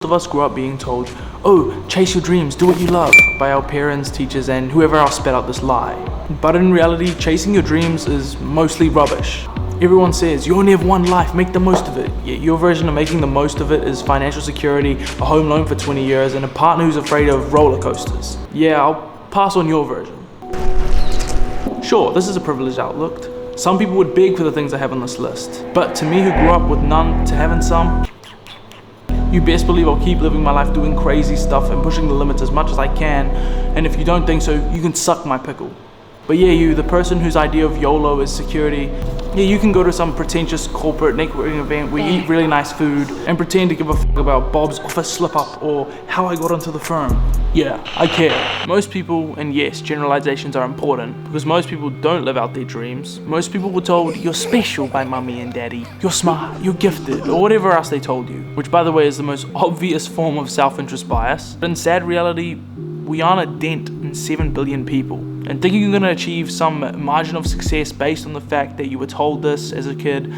Of us grew up being told, oh, chase your dreams, do what you love, by our parents, teachers, and whoever else spat out this lie. But in reality, chasing your dreams is mostly rubbish. Everyone says, you only have one life, make the most of it. Yet your version of making the most of it is financial security, a home loan for 20 years, and a partner who's afraid of roller coasters. Yeah, I'll pass on your version. Sure, this is a privileged outlook. Some people would beg for the things I have on this list. But to me, who grew up with none to having some, you best believe I'll keep living my life doing crazy stuff and pushing the limits as much as I can, and if you don't think so, you can suck my pickle. But yeah, you, the person whose idea of YOLO is security, yeah, you can go to some pretentious corporate networking event where you eat really nice food and pretend to give a fuck about Bob's office slip-up or how I got into the firm. Yeah, I care. Most people, and yes, generalizations are important, because most people don't live out their dreams. Most people were told, you're special by mommy and daddy, you're smart, you're gifted, or whatever else they told you, which by the way is the most obvious form of self-interest bias. But in sad reality, we aren't a dent in 7 billion people. And thinking you're gonna achieve some margin of success based on the fact that you were told this as a kid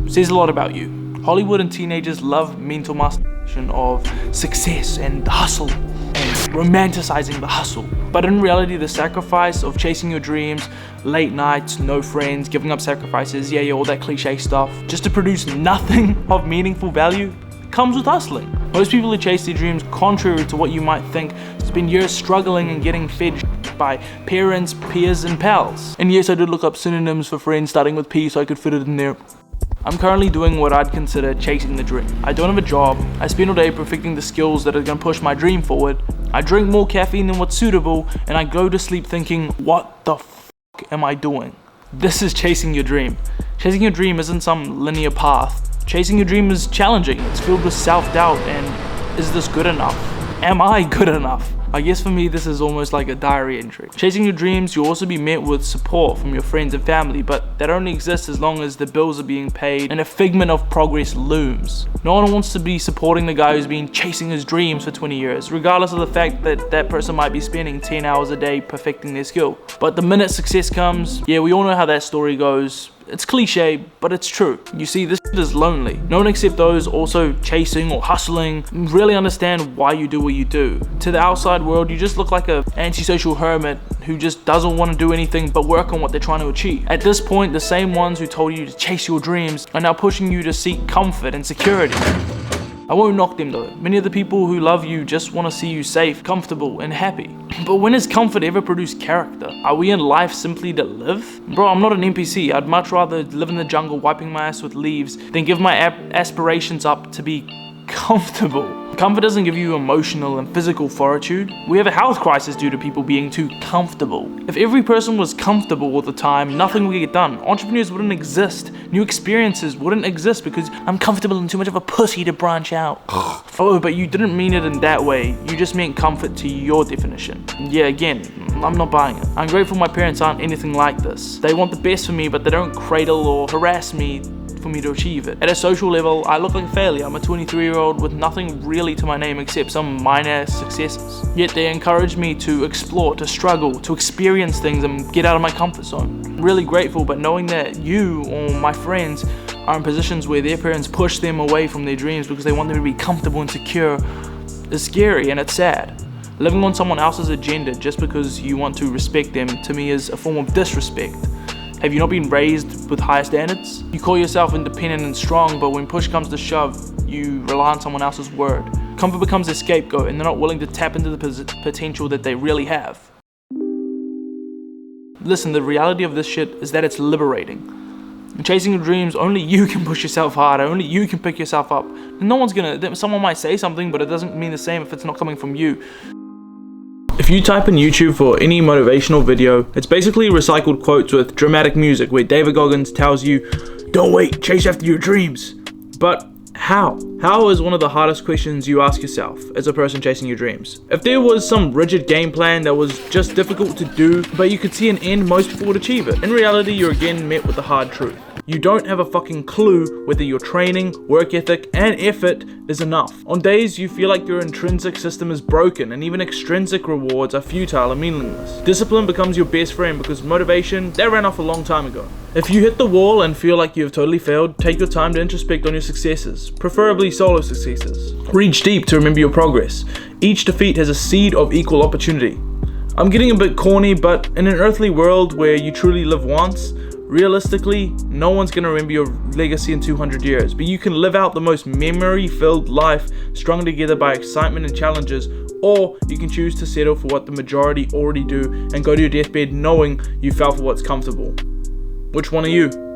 says a lot about you. Hollywood and teenagers love mental masturbation of success and the hustle and romanticizing the hustle. But in reality, the sacrifice of chasing your dreams, late nights, no friends, giving up sacrifices, yeah, all that cliche stuff, just to produce nothing of meaningful value, comes with hustling. Most people who chase their dreams, contrary to what you might think, spend years struggling and getting fed by parents, peers, and pals. And yes, I did look up synonyms for friends starting with P so I could fit it in there. I'm currently doing what I'd consider chasing the dream. I don't have a job, I spend all day perfecting the skills that are gonna push my dream forward, I drink more caffeine than what's suitable, and I go to sleep thinking, what the f*** am I doing? This is chasing your dream. Chasing your dream isn't some linear path. Chasing your dream is challenging, it's filled with self-doubt and is this good enough? Am I good enough? I guess for me this is almost like a diary entry. Chasing your dreams, you'll also be met with support from your friends and family, but that only exists as long as the bills are being paid and a figment of progress looms. No one wants to be supporting the guy who's been chasing his dreams for 20 years, regardless of the fact that that person might be spending 10 hours a day perfecting their skill. But the minute success comes, yeah, we all know how that story goes. It's cliche, but it's true. You see, this is lonely. No one except those also chasing or hustling really understand why you do what you do. To the outside world, you just look like a antisocial hermit who just doesn't want to do anything but work on what they're trying to achieve. At this point, the same ones who told you to chase your dreams are now pushing you to seek comfort and security. I won't knock them though. Many of the people who love you just want to see you safe, comfortable, and happy. But when has comfort ever produced character? Are we in life simply to live? Bro, I'm not an NPC. I'd much rather live in the jungle wiping my ass with leaves than give my aspirations up to be comfortable. Comfort doesn't give you emotional and physical fortitude. We have a health crisis due to people being too comfortable. If every person was comfortable all the time, nothing would get done. Entrepreneurs wouldn't exist. New experiences wouldn't exist because I'm comfortable and too much of a pussy to branch out. Oh, but you didn't mean it in that way. You just meant comfort to your definition. Yeah, again, I'm not buying it. I'm grateful my parents aren't anything like this. They want the best for me, but they don't cradle or harass me for me to achieve it. At a social level, I look like a failure. I'm a 23-year-old with nothing really to my name except some minor successes. Yet they encourage me to explore, to struggle, to experience things and get out of my comfort zone. I'm really grateful, but knowing that you or my friends are in positions where their parents push them away from their dreams because they want them to be comfortable and secure is scary and it's sad. Living on someone else's agenda just because you want to respect them, to me, is a form of disrespect. Have you not been raised with higher standards? You call yourself independent and strong, but when push comes to shove, you rely on someone else's word. Comfort becomes a scapegoat and they're not willing to tap into the potential that they really have. Listen, the reality of this shit is that it's liberating. In chasing your dreams, only you can push yourself harder, only you can pick yourself up. No one's gonna, someone might say something, but it doesn't mean the same if it's not coming from you. If you type in YouTube for any motivational video, it's basically recycled quotes with dramatic music where David Goggins tells you, don't wait, chase after your dreams. But how? How is one of the hardest questions you ask yourself as a person chasing your dreams. If there was some rigid game plan that was just difficult to do, but you could see an end most people would achieve it, in reality you're again met with the hard truth. You don't have a fucking clue whether your training, work ethic, and effort is enough. On days you feel like your intrinsic system is broken and even extrinsic rewards are futile and meaningless, discipline becomes your best friend because motivation, that ran off a long time ago. If you hit the wall and feel like you have totally failed, take your time to introspect on your successes, preferably solo successes. Reach deep to remember your progress. Each defeat has a seed of equal opportunity. I'm getting a bit corny, but in an earthly world where you truly live once, realistically, no one's gonna remember your legacy in 200 years, but you can live out the most memory-filled life strung together by excitement and challenges, or you can choose to settle for what the majority already do and go to your deathbed knowing you fell for what's comfortable. Which one are you?